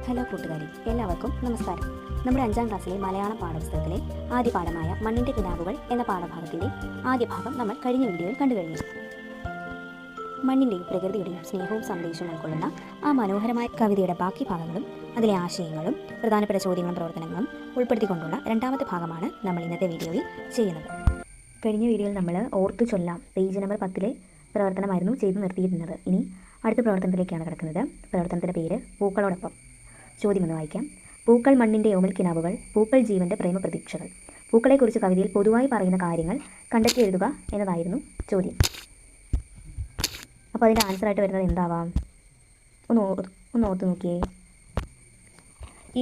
Hello കൂട്ടുകാരി, എല്ലാവർക്കും നമസ്കാരം. നമ്മുടെ 5ാം ക്ലാസ്സിലെ മലയാളം പാഠപുസ്തകത്തിലെ ആദ്യ പാഠമായ മണ്ണിൻ്റെ കിനാവുകൾ എന്ന പാഠഭാഗത്തിൻ്റെ ആദ്യ ഭാഗം നമ്മൾ കഴിഞ്ഞ വീഡിയോയിൽ കണ്ടു കഴിഞ്ഞു. മണ്ണിൻ്റെയും പ്രകൃതിയുടെയും സ്നേഹവും സന്ദേശവും ഉൾക്കൊള്ളുന്ന ആ മനോഹരമായ കവിതയുടെ ബാക്കി ഭാഗങ്ങളും അതിലെ ആശയങ്ങളും പ്രധാനപ്പെട്ട ചോദ്യങ്ങളും പ്രവർത്തനങ്ങളും ഉൾപ്പെടുത്തിക്കൊണ്ടുള്ള 2ാമത്തെ ഭാഗമാണ് നമ്മൾ ഇന്നത്തെ വീഡിയോയിൽ ചെയ്യുന്നത്. കഴിഞ്ഞ വീഡിയോയിൽ നമ്മൾ ഓർത്തു ചൊല്ലാം പേജ് നമ്പർ 10 പ്രവർത്തനമായിരുന്നു ചെയ്തു നിർത്തിയിരുന്നത്. ഇനി അടുത്ത പ്രവർത്തനത്തിലേക്കാണ് കിടക്കുന്നത്. പ്രവർത്തനത്തിൻ്റെ പേര് പൂക്കളോടൊപ്പം. ചോദ്യം ഒന്ന് വായിക്കാം. പൂക്കൾ മണ്ണിൻ്റെ ഓമൽ കിനാവുകൾ, പൂക്കൾ ജീവൻ്റെ പ്രേമപ്രതീക്ഷകൾ. പൂക്കളെക്കുറിച്ച് കവിതയിൽ പൊതുവായി പറയുന്ന കാര്യങ്ങൾ കണ്ടെത്തി എഴുതുക എന്നതായിരുന്നു ചോദ്യം. അപ്പോൾ അതിൻ്റെ ആൻസറായിട്ട് വരുന്നത് എന്താവാം? ഒന്ന് ഓർത്ത് നോക്കിയേ.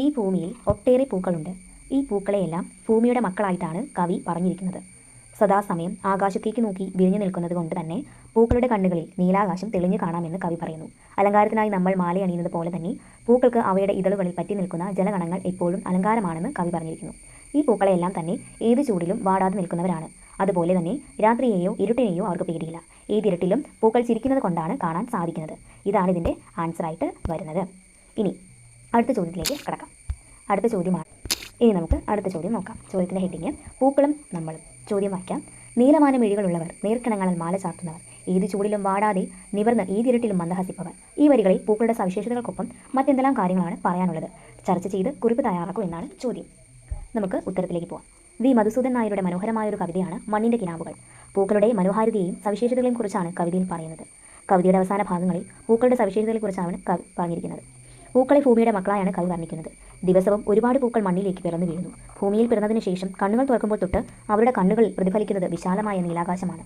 ഈ ഭൂമിയിൽ ഒട്ടേറെ പൂക്കളുണ്ട്. ഈ പൂക്കളെയെല്ലാം ഭൂമിയുടെ മക്കളായിട്ടാണ് കവി പറഞ്ഞിരിക്കുന്നത്. സദാസമയം ആകാശത്തേക്ക് നോക്കി വിരിഞ്ഞു നിൽക്കുന്നത് കൊണ്ട് തന്നെ പൂക്കളുടെ കണ്ണുകളിൽ നീലാകാശം തെളിഞ്ഞു കാണാമെന്ന് കവി പറയുന്നു. അലങ്കാരത്തിനായി നമ്മൾ മാല അണിയുന്നത് പോലെ തന്നെ പൂക്കൾക്ക് അവയുടെ ഇതളുകളിൽ പറ്റി നിൽക്കുന്ന ജലഗണങ്ങൾ എപ്പോഴും അലങ്കാരമാണെന്ന് കവി പറഞ്ഞിരിക്കുന്നു. ഈ പൂക്കളെല്ലാം തന്നെ ഏത് ചൂടിലും വാടാതെ നിൽക്കുന്നവരാണ്. അതുപോലെ തന്നെ രാത്രിയെയോ ഇരുട്ടിനെയോ അവർക്ക് പേടിയില്ല. ഏതിരട്ടിലും പൂക്കൾ ചിരിക്കുന്നത് കൊണ്ടാണ് കാണാൻ സാധിക്കുന്നത്. ഇതാണ് ഇതിൻ്റെ ആൻസറായിട്ട് വരുന്നത്. ഇനി അടുത്ത ചോദ്യത്തിലേക്ക് കടക്കാം. അടുത്ത ചോദ്യമാണ്. ഇനി നമുക്ക് അടുത്ത ചോദ്യം നോക്കാം. ചോദ്യത്തിൻ്റെ ഹെഡിങ് പൂക്കളും നമ്മളും. ചോദ്യം വായിക്കാം. നീലമാന മിഴികളുള്ളവർ, നേർക്കിണങ്ങളിൽ മാല ചാർത്തുന്നവർ, ഏത് ചൂടിലും വാടാതെ നിവർന്ന് ഏതിരട്ടിലും മന്ദഹസിപ്പവർ. ഈ വരികളിൽ പൂക്കളുടെ സവിശേഷതകൾക്കൊപ്പം മറ്റെന്തെല്ലാം കാര്യങ്ങളാണ് പറയാനുള്ളത്? ചർച്ച ചെയ്ത് കുറിപ്പ് തയ്യാറാക്കൂ എന്നാണ് ചോദ്യം. നമുക്ക് ഉത്തരത്തിലേക്ക് പോകാം. വി മധുസൂദൻ നായരുടെ മനോഹരമായൊരു കവിതയാണ് മണ്ണിൻ്റെ കിനാവുകൾ. പൂക്കളുടെ മനോഹാരിതയെയും സവിശേഷതകളെയും കുറിച്ചാണ് കവിതയിൽ പറയുന്നത്. കവിതയുടെ അവസാന ഭാഗങ്ങളിൽ പൂക്കളുടെ സവിശേഷതകളെക്കുറിച്ചാണ് കവി പറഞ്ഞിരിക്കുന്നത്. പൂക്കളെ ഭൂമിയുടെ മക്കളായാണ് കവി വർണ്ണിക്കുന്നത്. ദിവസവും ഒരുപാട് പൂക്കൾ മണ്ണിലേക്ക് പിറന്നു വീഴുന്നു. ഭൂമിയിൽ പിറന്നതിന് ശേഷം കണ്ണുകൾ തുറക്കുമ്പോൾ തൊട്ട് അവരുടെ കണ്ണുകൾ പ്രതിഫലിക്കുന്നത് വിശാലമായ നീലാകാശമാണ്.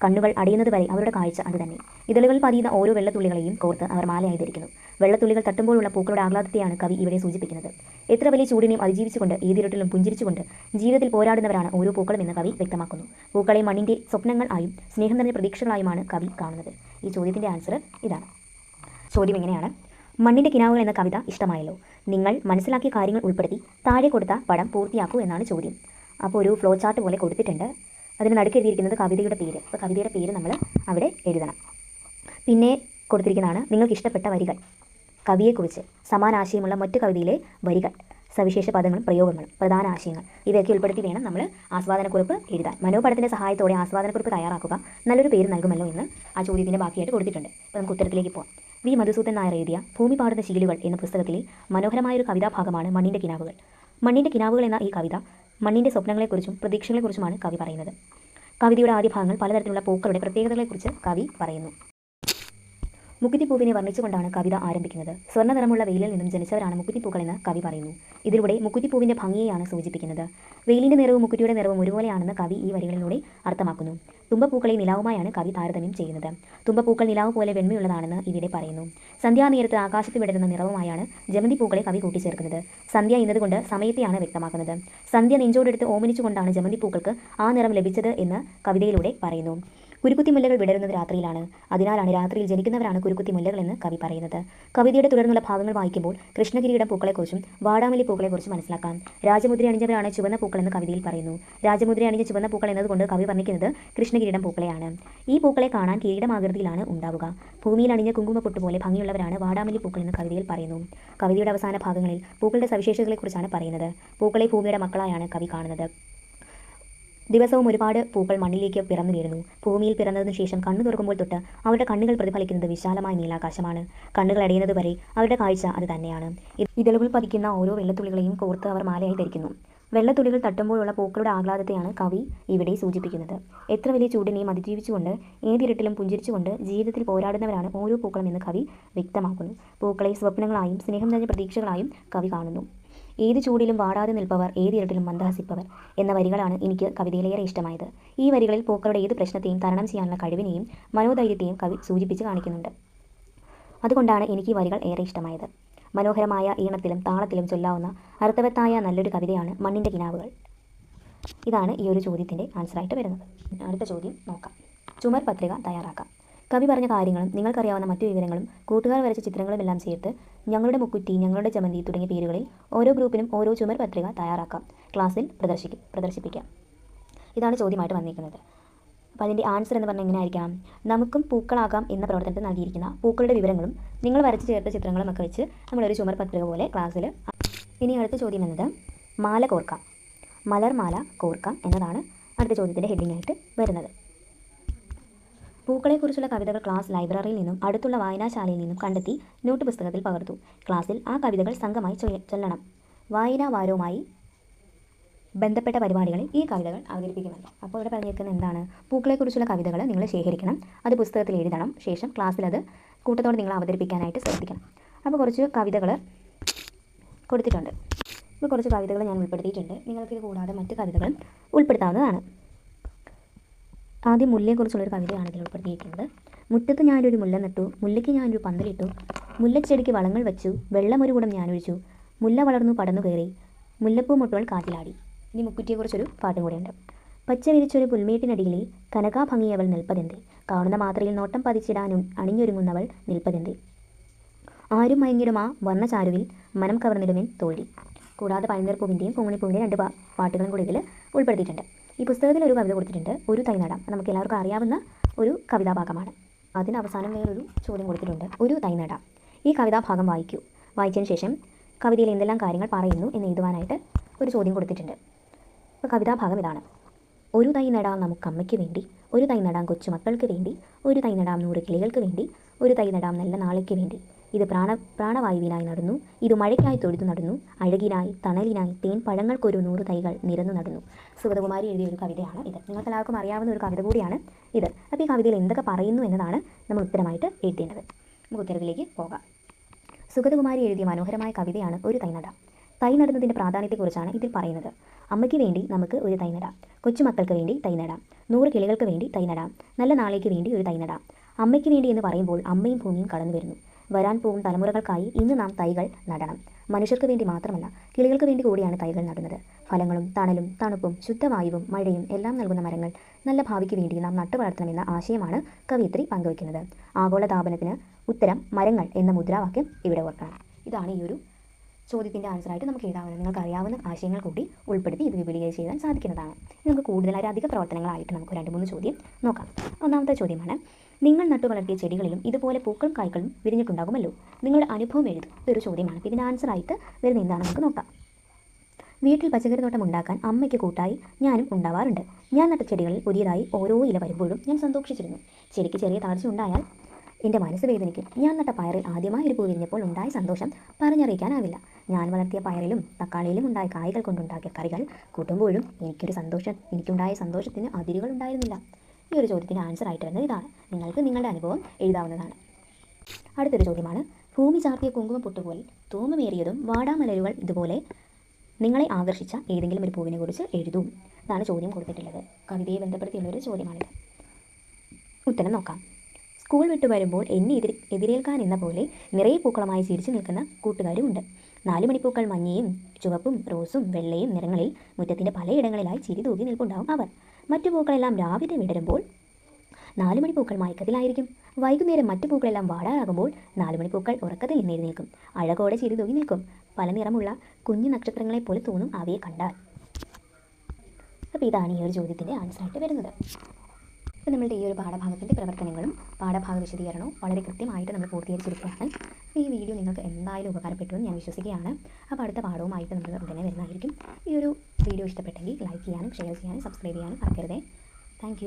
കണ്ണുകൾ അടയുന്നത് വരെ അവരുടെ കാഴ്ച അതുതന്നെ. ഇതളുകളിൽ പതിയുന്ന ഓരോ വെള്ളത്തുള്ളികളെയും കോർത്ത് അവർ മാലയായി ധരിക്കുന്നു. വെള്ളത്തുള്ളികൾ തട്ടുമ്പോഴുള്ള പൂക്കളുടെ ആഹ്ലാദത്തെയാണ് കവി ഇവിടെ സൂചിപ്പിക്കുന്നത്. എത്ര വലിയ ചൂടിനെയും അതിജീവിച്ചുകൊണ്ട് ഏതിരട്ടിലും പുഞ്ചിരിച്ചുകൊണ്ട് ജീവിതത്തിൽ പോരാടുന്നവരാണ് ഓരോ പൂക്കളും എന്ന് കവി വ്യക്തമാക്കുന്നു. പൂക്കളെ മണ്ണിൻ്റെ സ്വപ്നങ്ങൾ ആയും സ്നേഹം നിറഞ്ഞ പ്രതീക്ഷകളായുമാണ് കവി കാണുന്നത്. ഈ ചോദ്യത്തിൻ്റെ ആൻസർ ഇതാണ്. ചോദ്യം എങ്ങനെയാണ്? മണ്ണിൻ്റെ കിനാവുകൾ എന്ന കവിത ഇഷ്ടമായല്ലോ. നിങ്ങൾ മനസ്സിലാക്കിയ കാര്യങ്ങൾ ഉൾപ്പെടുത്തി താഴെ കൊടുത്ത പടം പൂർത്തിയാക്കൂ എന്നാണ് ചോദ്യം. അപ്പോൾ ഒരു ഫ്ലോ ചാർട്ട് പോലെ കൊടുത്തിട്ടുണ്ട്. അതിന് നടുക്ക് എഴുതിയിരിക്കുന്നത് കവിതയുടെ പേര്. അപ്പോൾ കവിതയുടെ പേര് നമ്മൾ അവിടെ എഴുതണം. പിന്നെ കൊടുത്തിരിക്കുന്നതാണ് നിങ്ങൾക്ക് ഇഷ്ടപ്പെട്ട വരികൾ, കവിയെക്കുറിച്ച്, സമാന ആശയമുള്ള മറ്റു കവിതയിലെ വരികൾ, സവിശേഷ പദങ്ങളും പ്രയോഗങ്ങളും, പ്രധാന ആശയങ്ങൾ ഇവയൊക്കെ ഉൾപ്പെടുത്തി വേണം നമ്മൾ ആസ്വാദനക്കുറിപ്പ് എഴുതാൻ. മനോപടത്തിൻ്റെ സഹായത്തോടെ ആസ്വാദനക്കുറിപ്പ് തയ്യാറാക്കുക. നല്ലൊരു പേര് നൽകുമല്ലോ എന്ന് ആ ചോദ്യത്തിൻ്റെ ബാക്കിയായിട്ട് കൊടുത്തിട്ടുണ്ട്. അപ്പോൾ നമുക്ക് ഉത്തരത്തിലേക്ക് പോകാം. വി മധുസൂദൻ നായർ എഴുതിയ ഭൂമി പാടുന്ന ശീലുകൾ എന്ന പുസ്തകത്തിലെ മനോഹരമായൊരു കവിതാഭാഗമാണ് മണ്ണിൻ്റെ കിനാവുകൾ. മണ്ണിൻ്റെ കിനാവുകൾ എന്ന ഈ കവിത മണ്ണിൻ്റെ സ്വപ്നങ്ങളെക്കുറിച്ചും പ്രതീക്ഷകളെക്കുറിച്ചുമാണ് കവി പറയുന്നത്. കവിതയുടെ ആദ്യ ഭാഗങ്ങൾ പലതരത്തിലുള്ള പൂക്കളുടെ പ്രത്യേകതകളെക്കുറിച്ച് കവി പറയുന്നു. മുക്കുറ്റിപ്പൂവിനെ വർണ്ണിച്ചുകൊണ്ടാണ് കവിത ആരംഭിക്കുന്നത്. സ്വർണ്ണ നിറമുള്ള വെയിലിൽ നിന്നും ജനിച്ചവരാണ് മുക്കുറ്റിപ്പൂക്കൾ എന്ന് കവി പറയുന്നു. ഇതിലൂടെ മുക്കുറ്റിപ്പൂവിൻ്റെ ഭംഗിയെയാണ് സൂചിപ്പിക്കുന്നത്. വെയിലിൻ്റെ നിറവും മുക്കുറ്റിയുടെ നിറവും ഒരുപോലെയാണെന്ന് കവി ഈ വരികളിലൂടെ അർത്ഥമാക്കുന്നു. തുമ്പപ്പൂക്കളെ നിലാവുമായാണ് കവി താരതമ്യം ചെയ്യുന്നത്. തുമ്പപ്പൂക്കൾ നിലാവ് പോലെ വെണ്മയുള്ളതാണെന്ന് ഇവിടെ പറയുന്നു. സന്ധ്യാനേരത്ത് ആകാശത്ത് വിടരുന്ന നിറവുമായാണ് ജമന്തിപ്പൂക്കളെ കവി കൂട്ടിച്ചേർക്കുന്നത്. സന്ധ്യ എന്നതുകൊണ്ട് സമയത്തെയാണ് വ്യക്തമാക്കുന്നത്. സന്ധ്യ നെഞ്ചോടെടുത്ത് ഓമനിച്ചുകൊണ്ടാണ് ജമന്തിപ്പൂക്കൾക്ക് ആ നിറം ലഭിച്ചത് എന്ന് കവിതയിലൂടെ പറയുന്നു. കുരുക്കുത്തി മുല്ലകൾ വിടരുന്നത് രാത്രിയിലാണ്. അതിനാലാണ് രാത്രിയിൽ ജനിക്കുന്നവരാണ് കുരുക്കുത്തി മുല്ലകൾ എന്ന് കവി പറയുന്നത്. കവിതയുടെ തുടർന്നുള്ള ഭാഗങ്ങൾ വായിക്കുമ്പോൾ കൃഷ്ണകിരീടം പൂക്കളെക്കുറിച്ചും വാടാമല്ലി പൂക്കളെക്കുറിച്ചും മനസ്സിലാക്കാം. രാജമുദ്ര അണിഞ്ഞവരാണ് ചുവന്ന പൂക്കൾ എന്ന് കവിതയിൽ പറയുന്നു. രാജമുദ്ര അണിഞ്ഞ ചുവന്ന പൂക്കൾ എന്നതുകൊണ്ട് കവി വർണ്ണിക്കുന്നത് കൃഷ്ണകിരീടം പൂക്കളെയാണ്. ഈ പൂക്കളെ കാണാൻ കിരീടമാകൃതിയിലാണ് ഉണ്ടാവുക. ഭൂമിയിൽ അണിഞ്ഞ കുങ്കുമപ്പൊട്ട് പോലെ ഭംഗിയുള്ളവരാണ് വാടാമല്ലി പൂക്കൾ എന്ന് കവിതയിൽ പറയുന്നു. കവിതയുടെ അവസാന ഭാഗങ്ങളിൽ പൂക്കളുടെ സവിശേഷതകളെക്കുറിച്ചാണ് പറയുന്നത്. പൂക്കളെ ഭൂമിയുടെ മക്കളായാണ് കവി കാണുന്നത്. ദിവസവും ഒരുപാട് പൂക്കൾ മണ്ണിലേക്ക് പിറന്നു വീഴുന്നു. ഭൂമിയിൽ പിറന്നതിനു ശേഷം കണ്ണു തുറക്കുമ്പോൾ തൊട്ട് അവരുടെ കണ്ണുകൾ പ്രതിഫലിക്കുന്നത് വിശാലമായ നീലാകാശമാണ്. കണ്ണുകൾ അടയുന്നത് വരെ അവരുടെ കാഴ്ച അത് തന്നെയാണ്. ഇതളുകൾ പതിക്കുന്ന ഓരോ വെള്ളത്തുള്ളികളെയും കോർത്ത് അവർ മാലയായി ധരിക്കുന്നു. വെള്ളത്തുള്ളികൾ തട്ടുമ്പോഴുള്ള പൂക്കളുടെ ആഹ്ലാദത്തെയാണ് കവി ഇവിടെ സൂചിപ്പിക്കുന്നത്. എത്ര വലിയ ചൂടിനെയും അതിജീവിച്ചുകൊണ്ട് ഏതിരട്ടിലും പുഞ്ചിരിച്ചുകൊണ്ട് ജീവിതത്തിൽ പോരാടുന്നവരാണ് ഓരോ പൂക്കളും എന്ന് കവി വ്യക്തമാക്കുന്നു. പൂക്കളെ സ്വപ്നങ്ങളായും സ്നേഹം നിറഞ്ഞ പ്രതീക്ഷകളായും കവി കാണുന്നു. ഏത് ചൂടിലും വാടാതെ നിൽപ്പവർ, ഏതിരട്ടിലും മന്ദഹസിപ്പവർ എന്ന വരികളാണ് എനിക്ക് കവിതയിലേറെ ഇഷ്ടമായത്. ഈ വരികളിൽ പൂക്കളുടെ ഏത് പ്രശ്നത്തെയും തരണം ചെയ്യാനുള്ള കഴിവിനെയും മനോധൈര്യത്തെയും കവി സൂചിപ്പിച്ച് കാണിക്കുന്നുണ്ട്. അതുകൊണ്ടാണ് എനിക്ക് ഈ വരികൾ ഏറെ ഇഷ്ടമായത്. മനോഹരമായ ഈണത്തിലും താളത്തിലും ചൊല്ലാവുന്ന അർത്ഥവത്തായ നല്ലൊരു കവിതയാണ് മണ്ണിൻ്റെ കിനാവുകൾ. ഇതാണ് ഈ ഒരു ചോദ്യത്തിൻ്റെ ആൻസറായിട്ട് വരുന്നത്. അടുത്ത ചോദ്യം നോക്കാം. ചുമർ പത്രിക തയ്യാറാക്കാം. കവി പറഞ്ഞ കാര്യങ്ങളും നിങ്ങൾക്കറിയാവുന്ന മറ്റു വിവരങ്ങളും കൂട്ടുകാർ വരച്ച ചിത്രങ്ങളും എല്ലാം ചേർത്ത് ഞങ്ങളുടെ മുക്കുറ്റി, ഞങ്ങളുടെ ജമന്തി തുടങ്ങിയ പേരുകളിൽ ഓരോ ഗ്രൂപ്പിനും ഓരോ ചുമർ പത്രിക തയ്യാറാക്കാം. ക്ലാസ്സിൽ പ്രദർശിപ്പിക്കാം. ഇതാണ് ചോദ്യമായിട്ട് വന്നിരിക്കുന്നത്. അപ്പോൾ അതിൻ്റെ ആൻസർ എന്ന് പറഞ്ഞാൽ എങ്ങനെ ആയിരിക്കാം? നമുക്കും പൂക്കളാകാം എന്ന പ്രവർത്തനത്തിൽ നൽകിയിരിക്കുന്ന പൂക്കളുടെ വിവരങ്ങളും നിങ്ങൾ വരച്ച് ചേർത്ത ചിത്രങ്ങളും ഒക്കെ വെച്ച് നമ്മളൊരു ചുമർ പത്രിക പോലെ ക്ലാസ്സിൽ. ഇനി അടുത്ത ചോദ്യം എന്നത് മാല കോർക്കാം, മലർമാല കോർക്കാം എന്നതാണ് അടുത്ത ചോദ്യത്തിൻ്റെ ഹെഡിങ് ആയിട്ട് വരുന്നത്. പൂക്കളെക്കുറിച്ചുള്ള കവിതകൾ ക്ലാസ് ലൈബ്രറിയിൽ നിന്നും അടുത്തുള്ള വായനാശാലയിൽ നിന്നും കണ്ടെത്തി നോട്ട് പുസ്തകത്തിൽ പകർത്തു. ക്ലാസ്സിൽ ആ കവിതകൾ സംഘമായി ചൊല്ലണം. വായനാ വാരവുമായി ബന്ധപ്പെട്ട പരിപാടികളിൽ ഈ കവിതകൾ അവതരിപ്പിക്കുമല്ലോ. അപ്പോൾ ഇവിടെ പറഞ്ഞിരിക്കുന്നത് എന്താണ്? പൂക്കളെക്കുറിച്ചുള്ള കവിതകൾ നിങ്ങൾ ശേഖരിക്കണം, അത് പുസ്തകത്തിൽ എഴുതണം, ശേഷം ക്ലാസ്സിൽ അത് കൂട്ടത്തോടെ നിങ്ങൾ അവതരിപ്പിക്കാനായിട്ട് ശ്രദ്ധിക്കണം. അപ്പോൾ കുറച്ച് കവിതകൾ കൊടുത്തിട്ടുണ്ട്. ഇപ്പോൾ കുറച്ച് കവിതകൾ ഞാൻ ഉൾപ്പെടുത്തിയിട്ടുണ്ട്. നിങ്ങൾക്കിത് കൂടാതെ മറ്റ് കവിതകളും ഉൾപ്പെടുത്താവുന്നതാണ്. ആദ്യം മുല്ലയെക്കുറിച്ചുള്ളൊരു കവിതയാണ് ഇതിൽ ഉൾപ്പെടുത്തിയിട്ടുള്ളത്. മുറ്റത്ത് ഞാനൊരു മുല്ല നട്ടു, മുല്ലയ്ക്ക് ഞാനൊരു പന്തലിട്ടു, മുല്ലച്ചെടിക്ക് വളങ്ങൾ വെച്ചു, വെള്ളമൊരു കുടം ഞാനൊഴിച്ചു, മുല്ല വളർന്നു പടന്നു കയറി, മുല്ലപ്പൂ മുട്ടുകൾ കാറ്റിലാടി. ഇനി മുക്കുറ്റിയെക്കുറിച്ചൊരു പാട്ടും കൂടെയുണ്ട്. പച്ച വിരിച്ചൊരു പുൽമേട്ടിനടിയിലെ കനകാഭംഗിയവൾ നിൽപ്പതെന്തേ, കാണുന്ന മാത്രയിൽ നോട്ടം പതിച്ചിടാനും അണിഞ്ഞൊരുങ്ങുന്നവൾ നിൽപ്പതെന്തേ, ആരും മയങ്ങിടും ആ വർണ്ണചാരുവിൽ മനം കവർന്നിടുമെൻ തോഴി. കൂടാതെ പനിനീർപ്പൂവിൻ്റെയും പൂങ്ങിണിപ്പൂവിൻ്റെയും 2 പാട്ടുകളും കൂടി ഇതിൽ ഉൾപ്പെടുത്തിയിട്ടുണ്ട്. ഈ പുസ്തകത്തിൽ ഒരു കവിത കൊടുത്തിട്ടുണ്ട്, ഒരു തൈ നടാം. നമുക്ക് എല്ലാവർക്കും അറിയാവുന്ന ഒരു കവിതാഭാഗമാണ്. അതിന് അവസാനം വേറൊരു ചോദ്യം കൊടുത്തിട്ടുണ്ട്, ഒരു തൈ നടാം. ഈ കവിതാഭാഗം വായിക്കൂ. വായിച്ചതിന് ശേഷം കവിതയിൽ എന്തെല്ലാം കാര്യങ്ങൾ പറയുന്നു എന്ന് എഴുതുവാനായിട്ട് ഒരു ചോദ്യം കൊടുത്തിട്ടുണ്ട്. അപ്പോൾ കവിതാഭാഗം ഇതാണ്. ഒരു തൈ നടാം നമുക്കമ്മയ്ക്ക് വേണ്ടി, ഒരു തൈ നടാം കൊച്ചുമക്കൾക്ക് വേണ്ടി, ഒരു തൈ നടാം 100 കിളികൾക്ക് വേണ്ടി, ഒരു തൈ നടാം നല്ല നാളേക്ക് വേണ്ടി. ഇത് പ്രാണവായുവിനായി നടന്നു, ഇത് മഴയ്ക്കായി തൊഴുതു നടന്നു, അഴകിനായി തണലിനായി തേൻ പഴങ്ങൾക്കൊരു 100 തൈകൾ നിരന്നു നടന്നു. സുഗതകുമാരി എഴുതിയ ഒരു കവിതയാണ് ഇത്. നിങ്ങൾക്ക് എല്ലാവർക്കും അറിയാവുന്ന ഒരു കവിത കൂടിയാണ് ഇത്. അപ്പോൾ ഈ കവിതയിൽ എന്തൊക്കെ പറയുന്നു എന്നതാണ് നമ്മൾ ഉത്തരമായിട്ട് എഴുതേണ്ടത്. നമുക്ക് ഉത്തരത്തിലേക്ക് പോകാം. സുഗതകുമാരി എഴുതിയ മനോഹരമായ കവിതയാണ് ഒരു തൈ നടാം. തൈ നടുന്നതിൻ്റെ പ്രാധാന്യത്തെക്കുറിച്ചാണ് ഇതിൽ പറയുന്നത്. അമ്മയ്ക്ക് വേണ്ടി നമുക്ക് ഒരു തൈ നടാം, കൊച്ചുമക്കൾക്ക് വേണ്ടി തൈ നടാം, 100 കിളികൾക്ക് വേണ്ടി തൈ നടാം, നല്ല നാളേക്ക് വേണ്ടി ഒരു തൈ നടാം. അമ്മയ്ക്ക് വേണ്ടി എന്ന് പറയുമ്പോൾ അമ്മയും ഭൂമിയും കടന്നു വരുന്നു. വരാൻ പോകും തലമുറകൾക്കായി ഇന്ന് നാം തൈകൾ നടണം. മനുഷ്യർക്ക് വേണ്ടി മാത്രമല്ല, കിളികൾക്ക് വേണ്ടി കൂടിയാണ് തൈകൾ നടുന്നത്. ഫലങ്ങളും തണലും തണുപ്പും ശുദ്ധവായുവും മഴയും എല്ലാം നൽകുന്ന മരങ്ങൾ നല്ല ഭാവിക്ക് വേണ്ടി നാം നട്ടുവളർത്തണമെന്ന ആശയമാണ് കവയിത്രി പങ്കുവയ്ക്കുന്നത്. ആഗോളതാപനത്തിന് ഉത്തരം മരങ്ങൾ എന്ന മുദ്രാവാക്യം ഇവിടെ ഓർക്കണം. ഇതാണ് ഈ ഒരു ചോദ്യത്തിൻ്റെ ആൻസറായിട്ട് നമുക്ക് എഴുതാവുന്നത്. നിങ്ങൾക്ക് അറിയാവുന്ന ആശയങ്ങൾ കൂടി ഉൾപ്പെടുത്തി ഇത് വിപുലീകരിച്ച് എഴുതാൻ സാധിക്കുന്നതാണ്. നമുക്ക് കൂടുതലായി അധിക പ്രവർത്തനങ്ങളായിട്ട് നമുക്ക് 2-3 ചോദ്യം നോക്കാം. ഒന്നാമത്തെ ചോദ്യമാണ്, നിങ്ങൾ നട്ടു വളർത്തിയ ചെടികളിലും ഇതുപോലെ പൂക്കളും കായ്കളും വിരിഞ്ഞിട്ടുണ്ടാകുമല്ലോ, നിങ്ങളുടെ അനുഭവം എഴുതും. ഇതൊരു ചോദ്യമാണ്. ഇതിൻ്റെ ആൻസറായിട്ട് വരുന്ന എന്താണ് നമുക്ക് നോക്കാം. വീട്ടിൽ പച്ചക്കറി തോട്ടം ഉണ്ടാക്കാൻ അമ്മയ്ക്ക് കൂട്ടായി ഞാനും ഉണ്ടാവാറുണ്ട്. ഞാൻ നട്ട ചെടികളിൽ പുതിയതായി ഓരോ ഇല വരുമ്പോഴും ഞാൻ സന്തോഷിച്ചിരുന്നു. ചെടിക്ക് ചെറിയ തളർച്ച ഉണ്ടായാൽ എൻ്റെ മനസ്സ് വേദനിക്കും. ഞാൻ നട്ട പയറിൽ ആദ്യമായി ഒരു പൂ വിരിഞ്ഞപ്പോൾ ഉണ്ടായ സന്തോഷം പറഞ്ഞറിയിക്കാനാവില്ല. ഞാൻ വളർത്തിയ പയറിലും തക്കാളിയിലും ഉണ്ടായ കായ്കൾ കൊണ്ടുണ്ടാക്കിയ കറികൾ കൂട്ടുമ്പോഴും എനിക്കുണ്ടായ സന്തോഷത്തിന് അതിരുകൾ ഉണ്ടായിരുന്നില്ല. ഈ ഒരു ചോദ്യത്തിന് ആൻസറായിട്ട് വരുന്നത് ഇതാണ്. നിങ്ങൾക്ക് നിങ്ങളുടെ അനുഭവം എഴുതാവുന്നതാണ്. അടുത്തൊരു ചോദ്യമാണ്, ഭൂമി ചാർത്തിയ കുങ്കുമ പൊട്ടുപോലെ തൂമമേറിയതും വാടാമലരുകൾ ഇതുപോലെ നിങ്ങളെ ആകർഷിച്ച ഏതെങ്കിലും ഒരു പൂവിനെ കുറിച്ച് എഴുതും. ഇതാണ് ചോദ്യം കൊടുത്തിട്ടുള്ളത്. കവിതയെ ബന്ധപ്പെടുത്തിയുള്ളൊരു ചോദ്യമാണിത്. ഉത്തരം നോക്കാം. സ്കൂൾ വിട്ടു വരുമ്പോൾ എന്നെ എതിരേൽക്കാൻ എന്ന പോലെ നിറയെ പൂക്കളമായി ചിരിച്ചു നിൽക്കുന്ന കൂട്ടുകാരുമുണ്ട്. 4 മണിപ്പൂക്കൾ മഞ്ഞയും ചുവപ്പും റോസും വെള്ളയും നിറങ്ങളിൽ മുറ്റത്തിൻ്റെ പലയിടങ്ങളിലായി ചിരി തൂകി നിൽപ്പുണ്ടാവും അവർ. മറ്റു പൂക്കളെല്ലാം രാവിലെ വിടരുമ്പോൾ 4 മണിപ്പൂക്കൾ മയക്കത്തിലായിരിക്കും. വൈകുന്നേരം മറ്റു പൂക്കളെല്ലാം വാടാറാകുമ്പോൾ 4 മണിപ്പൂക്കൾ ഉറക്കത്തിൽ നിന്നിരുന്നേൽക്കും. അഴകോടെ ചിരി തൂകി നിൽക്കും. പല നിറമുള്ള കുഞ്ഞു നക്ഷത്രങ്ങളെപ്പോലെ തോന്നും അവയെ കണ്ടാൽ. അപ്പോൾ ഇതാണ് ഈ ഒരു ചോദ്യത്തിൻ്റെ ആൻസറായിട്ട് വരുന്നത്. അപ്പോൾ നമ്മളുടെ ഈ ഒരു പാഠഭാഗത്തിൻ്റെ പ്രവർത്തനങ്ങളും പാഠഭാഗ വിശദീകരണവും വളരെ കൃത്യമായിട്ട് നമ്മൾ പൂർത്തീകരിച്ചിരിക്കുകയാണ്. ഈ വീഡിയോ നിങ്ങൾക്ക് എന്തായാലും ഉപകാരപ്പെട്ടുവെന്ന് ഞാൻ വിശ്വസിക്കുകയാണ്. അപ്പോൾ അടുത്ത പാഠവുമായിട്ട് നമ്മൾ ഉടനെ വരുന്നതായിരിക്കും. ഈ ഒരു വീഡിയോ ഇഷ്ടപ്പെട്ടെങ്കിൽ ലൈക്ക് ചെയ്യാനും ഷെയർ ചെയ്യാനും സബ്സ്ക്രൈബ് ചെയ്യാനും മറക്കരുതേ. താങ്ക്